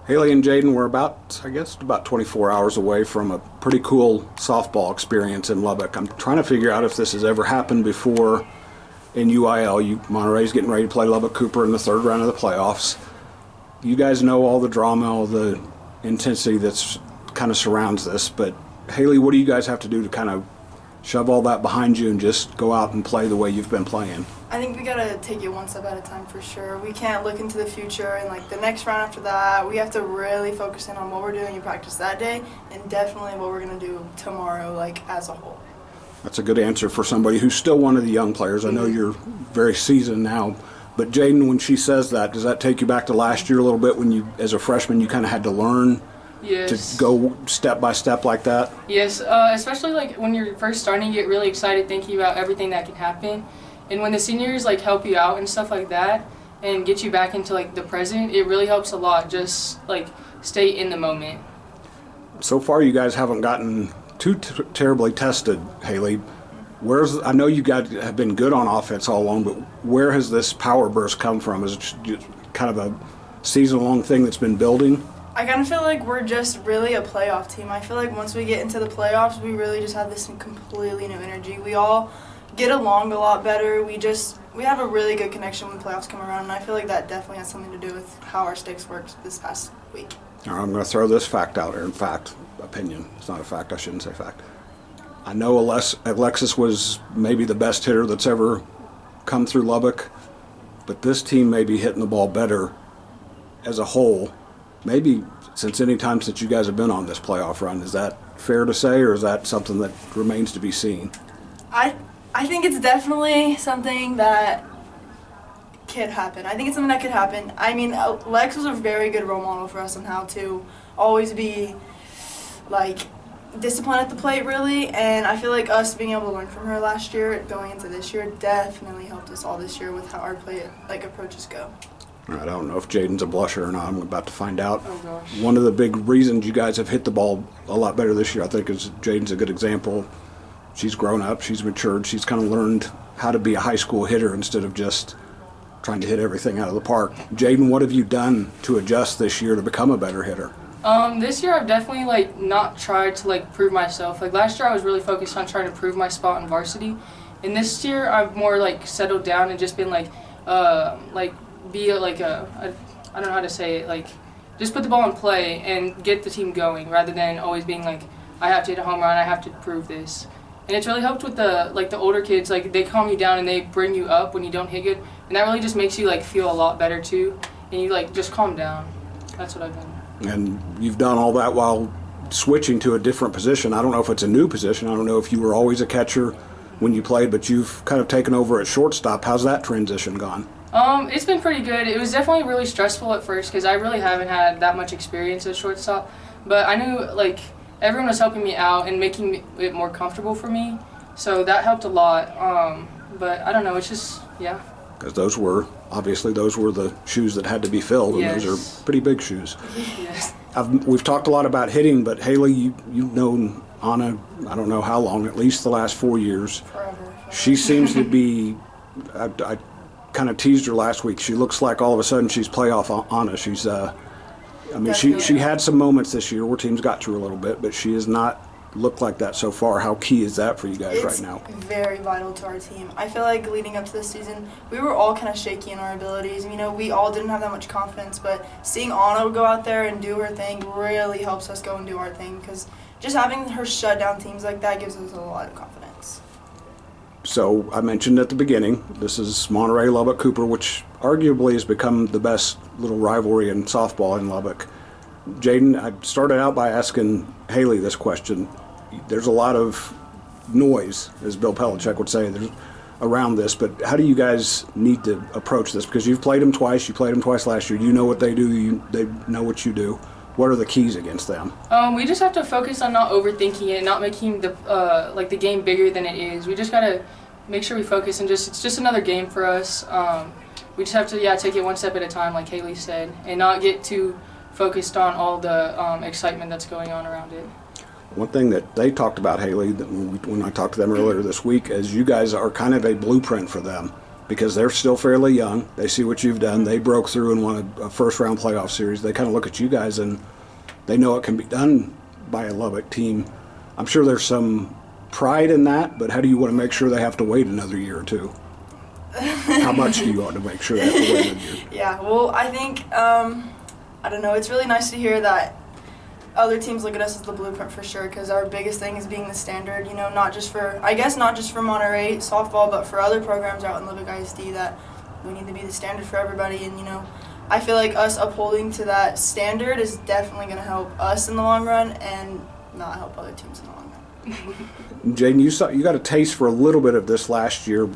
Hayley and Jaden were about 24 hours away from a pretty cool softball experience in Lubbock. I'm trying to figure out if this has ever happened before in UIL. Monterey's getting ready to play Lubbock Cooper in the third round of the playoffs. You guys know all the drama, all the intensity that's kind of surrounds this, but Hayley, what do you guys have to do to kind of shove all that behind you and just go out and play the way you've been playing? I think we gotta take it one step at a time for sure. We can't look into the future and like the next round after that. We have to really focus in on what we're doing in practice that day and definitely what we're gonna do tomorrow, like as a whole. That's a good answer for somebody who's still one of the young players. I know you're very seasoned now, but Jaden, when she says that, does that take you back to last year a little bit when you, as a freshman, you kind of had to learn Yes. to go step by step like that? Yes, especially like when you're first starting, you get really excited thinking about everything that can happen. And when the seniors like help you out and stuff like that and get you back into like the present, it really helps a lot. Just like stay in the moment. So far, you guys haven't gotten too terribly tested, Hayley. I know you guys have been good on offense all along, but where has this power burst come from? Is it just kind of a season-long thing that's been building? I kind of feel like we're just really a playoff team. I feel like once we get into the playoffs, we really just have this completely new energy. We all get along a lot better. We have a really good connection when the playoffs come around, and I feel like that definitely has something to do with how our sticks worked this past week. All right, I'm going to throw this fact out here. In fact, opinion. It's not a fact. I shouldn't say fact. I know Alexis was maybe the best hitter that's ever come through Lubbock, but this team may be hitting the ball better as a whole, maybe since any time since you guys have been on this playoff run. Is that fair to say, or is that something that remains to be seen? I think it's definitely something that could happen. I think it's something that could happen. I mean, Lex was a very good role model for us on how to always be, like, disciplined at the plate, really. And I feel like us being able to learn from her last year going into this year definitely helped us all this year with how our play, like, approaches go. All right, I don't know if Jaden's a blusher or not. I'm about to find out. Oh gosh. One of the big reasons you guys have hit the ball a lot better this year, I think, is Jaden's a good example. She's grown up, she's matured, she's kind of learned how to be a high school hitter instead of just trying to hit everything out of the park. Jaden, what have you done to adjust this year to become a better hitter? This year I've definitely like not tried to like prove myself. Like last year I was really focused on trying to prove my spot in varsity, and this year I've more like settled down and just been like be like I don't know how to say it, like just put the ball in play and get the team going rather than always being like I have to hit a home run, I have to prove this. And it's really helped with the older kids. Like they calm you down and they bring you up when you don't hit good, and that really just makes you like feel a lot better too, and you like just calm down. That's what I've done. And you've done all that while switching to a different position. I don't know if it's a new position. I don't know if you were always a catcher when you played, but you've kind of taken over at shortstop. How's that transition gone? It's been pretty good. It was definitely really stressful at first because I really haven't had that much experience at shortstop, but I knew like everyone was helping me out and making it more comfortable for me, so that helped a lot. But I don't know, it's just, yeah. Because those were the shoes that had to be filled, and Yes. those are pretty big shoes. Yes. We've talked a lot about hitting, but Hayley, you've known Anna, I don't know how long, at least the last 4 years. Forever. She seems to be, I kind of teased her last week, she looks like all of a sudden she's playoff Anna. She's, I mean, she had some moments this year where teams got to her a little bit, but she has not looked like that so far. How key is that for you guys right now? It's very vital to our team. I feel like leading up to this season, we were all kind of shaky in our abilities. You know, we all didn't have that much confidence, but seeing Anna go out there and do her thing really helps us go and do our thing, because just having her shut down teams like that gives us a lot of confidence. So I mentioned at the beginning, this is Monterey Lubbock Cooper, which arguably has become the best little rivalry in softball in Lubbock. Jaden, I started out by asking Hayley this question. There's a lot of noise, as Bill Belichick would say, around this, but how do you guys need to approach this? Because you've played them twice, you played them twice last year, you know what they do, they know what you do. What are the keys against them? We just have to focus on not overthinking it, not making the game bigger than it is. We just gotta make sure we focus and it's just another game for us. We just have to take it one step at a time, like Hayley said, and not get too focused on all the excitement that's going on around it. One thing that they talked about, Hayley, that when I talked to them earlier this week, is you guys are kind of a blueprint for them. because they're still fairly young. They see what you've done. They broke through and won a first-round playoff series. They kind of look at you guys and they know it can be done by a Lubbock team. I'm sure there's some pride in that, but how do you want to make sure they have to wait another year or two? How much do you want to make sure they have to wait another year? Yeah, well, I think, I don't know, it's really nice to hear that other teams look at us as the blueprint for sure, because our biggest thing is being the standard, you know, not just for Monterey softball, but for other programs out in Lubbock ISD, that we need to be the standard for everybody. And, you know, I feel like us upholding to that standard is definitely going to help us in the long run and not help other teams in the long run. Jaden, you got a taste for a little bit of this last year.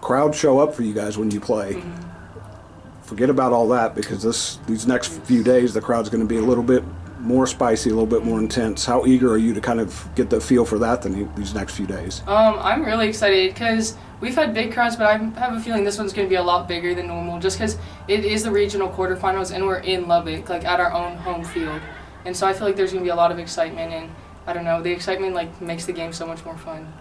Crowds show up for you guys when you play. Mm-hmm. Forget about all that, because these next few days the crowd's going to be a little bit more spicy, a little bit more intense. How eager are you to kind of get the feel for that these next few days? I'm really excited because we've had big crowds, but I have a feeling this one's going to be a lot bigger than normal just because it is the regional quarterfinals and we're in Lubbock, like at our own home field. And so I feel like there's going to be a lot of excitement, and I don't know, the excitement like makes the game so much more fun.